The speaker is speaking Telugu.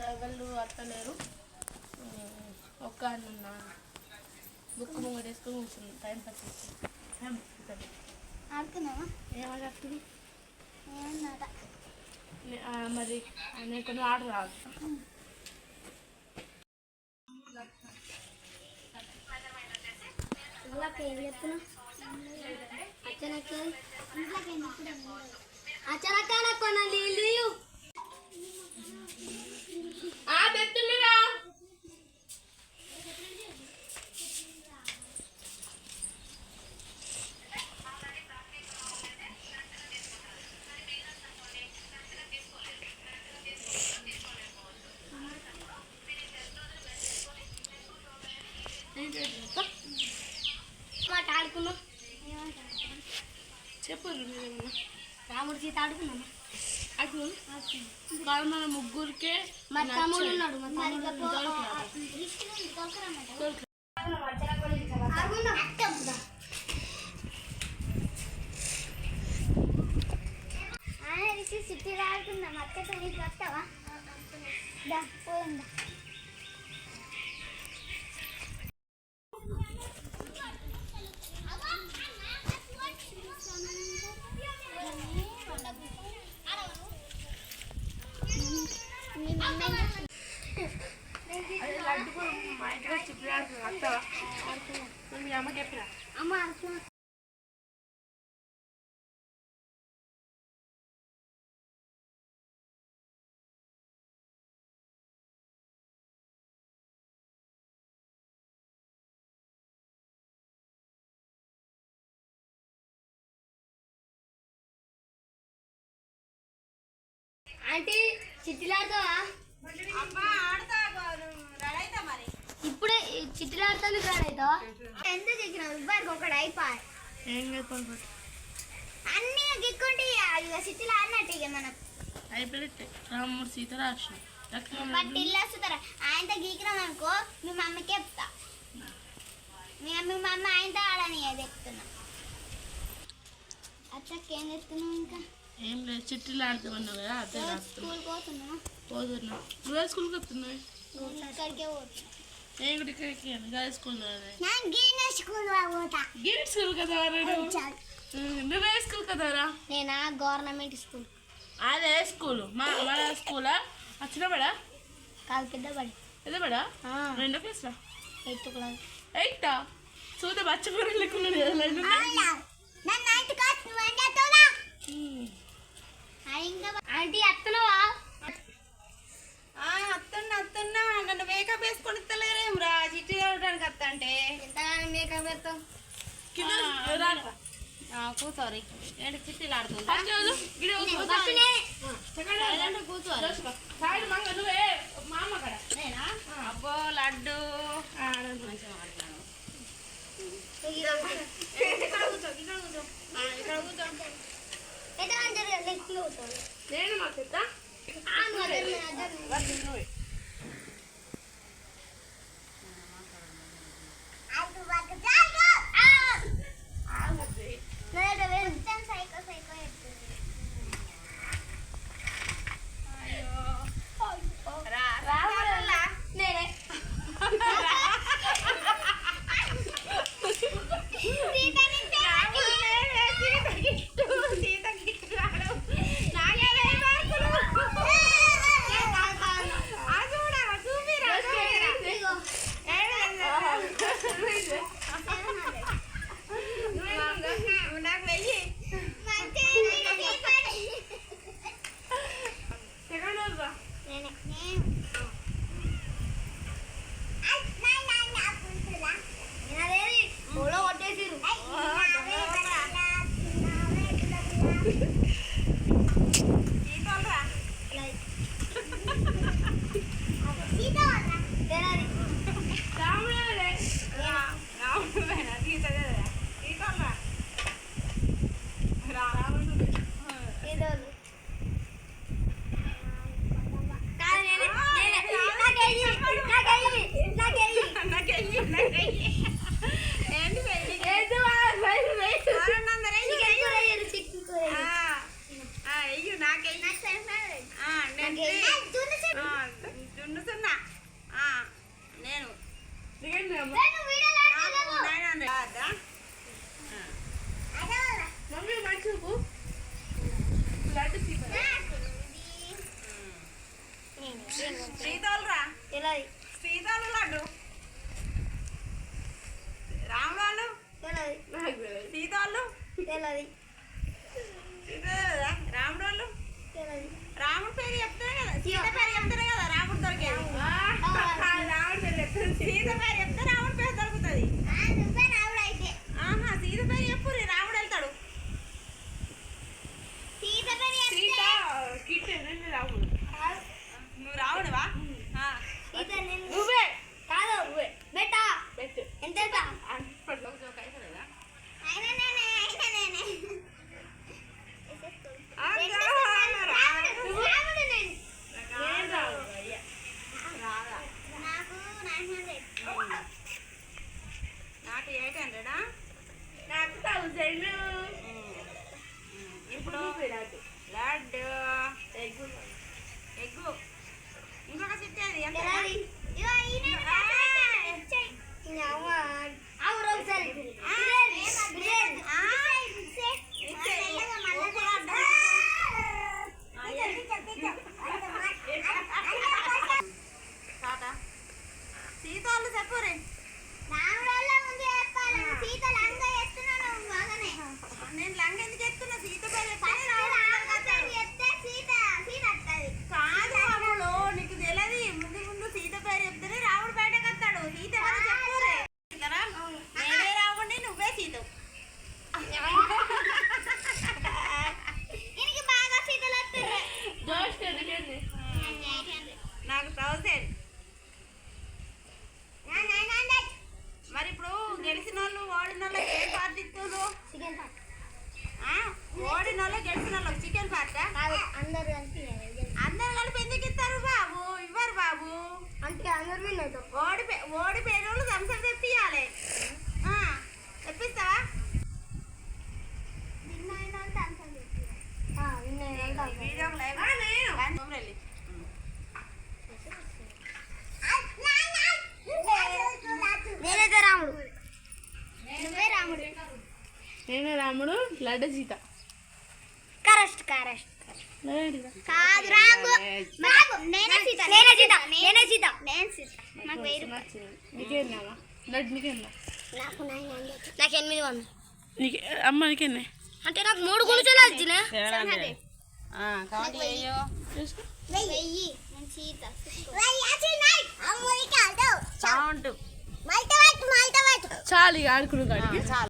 ఎవరు అత్తలేరు. ఒక్క అన్న బుక్ ముంగట వేసుకొని కూర్చున్నాం. Time pass ఆడుతున్నావా? ఏమాడుతుంది ఏమన్నాట మరి నేను కొన్ని ఆర్డర్ రాదు. ఏం చెప్తున్నావు? అచ్చనక్క కొనాలి తెచ్చుండరా. ఆడుకున్నాం. చెప్పు రాముడు సీత ఆడుకున్నామా? కాదు మన ముగ్గురికే మా తమ్ముడు ఉన్నాడు. సిటీ ఆడుకుందాం. అక్కతో నీకు వస్తావా? పోయిందా? లడ్డు మా ఇంట్లో చిప్పుడు ఆడుతుంది. వస్తావా? మీ అమ్మకి చెప్పిన అమ్మ ఆంటీ చిట్టీలు ఆడతావా? ఇప్పుడే చిట్టీలు ఆడతాను. రాడైతావా? ఎంత దిగినావు? ఇవ్వరికి ఒకటి అయిపోయి అన్నీ గిక్కుంటే చిట్టీలు ఆడినట్టు. ఇక మనం అయిపోయినట్టే. రాముడు సీత రాష్ట్రం బట్ ఇల్లు వస్తుంటారా? ఆయనతో గీకినాం అనుకో మీ మమ్మీకి చెప్తా. మీ మమ్మీ ఆయనతో ఆడని చెప్తున్నా. అత్తకేం చెప్తున్నావు? ఇంకా ఏం లేదు. చిట్టీలు ఆడుతామన్నావు కదా, అదే స్కూల్ పోతున్నా. పోతున్నా. నువ్వే స్కూల్కి వస్తున్నావు? ఇక్కడికే పోతున్నా. నేను కూడా ఇక్కడికి గర్ల్స్ స్కూల్ పోతా. గీట్ స్కూల్ కదా. నువ్వే స్కూల్ కదరా? నేనా గవర్నమెంట్ స్కూల్. అదే స్కూల్ మన స్కూలా? చిన్నబడా కాదు పెద్దబడి. పెద్దబడా? రెండో క్లాస్రా? 8th class. 8th చూద్దాం. బచ్చకూర లేకున్నాడు. ఆంటీ అత్తనవా? అత్తన్నా నన్ను మేకప్ వేసుకొని ఇస్తలేరేం రా. చిట్టి ఆడడానికి అత్త అంటే మేకప్ వేస్తాం. కూర్చోరి ఏంటి చిట్టీలు ఆడుతుందా? అబ్బో లడ్డు మంచిగా మాట్లాడు. నేను మా పెద్ద సీతోలురా తెలియదు సీతోలు లడ్డు రాముడు తెలియదు సీతోళ్ళు తెలియదు రాముడు వాళ్ళు తెలియదు రాముడు పేరు చెప్తానే కదా సీత పేరు చెప్తానే కదా రాముడు దొరికేది రాముడు పేరు చెప్తాను సీత పేరు చెప్తే రాముడు పేరు దొరుకుతుంది నువ్వే రావుడు అయితే ఆహా సీత పేరు చెప్పు రాముడు వెళ్తాడు సీత పేరు సీత కిట్ రాముడు నువ్వు రావుడువా సీత నేను నువ్వే కాదు బెట్టా పెట్టు ఎంత అప్పట్లో జోక్ అవుతుందా అయినా నేనే రాముడు నేను నేను రావు అయ్యా నాకు 900 నాకు 800 నాకు 1000 ఇప్పుడు లడ్డు లడ్డు ఎగ్గు ఎగ్గు ఇంకొక చిట్టేది ఎంత తెలియదు ఇగో ఈయన ఇచ్చేయ్ అవును ఒకసారి బిర్యానీ సీతోళ్ళు చెప్పురే రాముడోళ్ళ ముందు చెప్పాలి సీత లంగ ఎత్తున్నాను మగనే నేను లంగ ఎందుకు ఎత్తున్నా సీత పేరు చెప్తే సీత సీత వస్తుంది కాదు రాముడు నీకు తెలియదు ముందు సీత పేరు చెప్తేనే రాముడు బయటకు వస్తాడు సీత ఎవరో చెప్పురే నేనే రాముడిని నువ్వే సీత ఈయనకి బాగా సీతలు వస్తున్నాయి జోష్ ఎదిగింది నాకు 1000 మరి ఇప్పుడు గెలిచిన వాళ్ళు ఓడిన వాళ్ళకి ఏం పార్టీ ఇస్తారు చికెన్ పాట్ ఓడిన వాళ్ళు గెలిచిన వాళ్ళకి చికెన్ పార్టీ అందరు కలిసి అందరు కలిపి ఎందుకు ఇస్తారు బాబు ఇవ్వరు బాబు అంటే అందరు విన్ అవుతాం ఓడిపోయిన వాళ్ళు థమ్స్అప్ తెప్పియాలి తెప్పిస్తావా విన్ అయిన వాళ్ళు థమ్స్అప్ విన్ అయిన వాళ్ళు వీడియో లైవ్ వెళ్ళి నేనైతే రాముడు నువ్వే రాముడు నేను రాముడు లడ్డు సీత కరెక్ట్ కాదు రాము నేనే సీత నేను సీత నాకు 1000 నచ్చింది నీకేందామా లడ్డు నీకేందా నాకు 800 నీకే అమ్మ నీకేందే అంటే నాకు 3 గుంజలు వచ్చినా కౌంట్ చేయో చూసుకో 1000 నేను సీత కౌంట్ చాలు ఇక ఆడుకుని కాడికి చాలు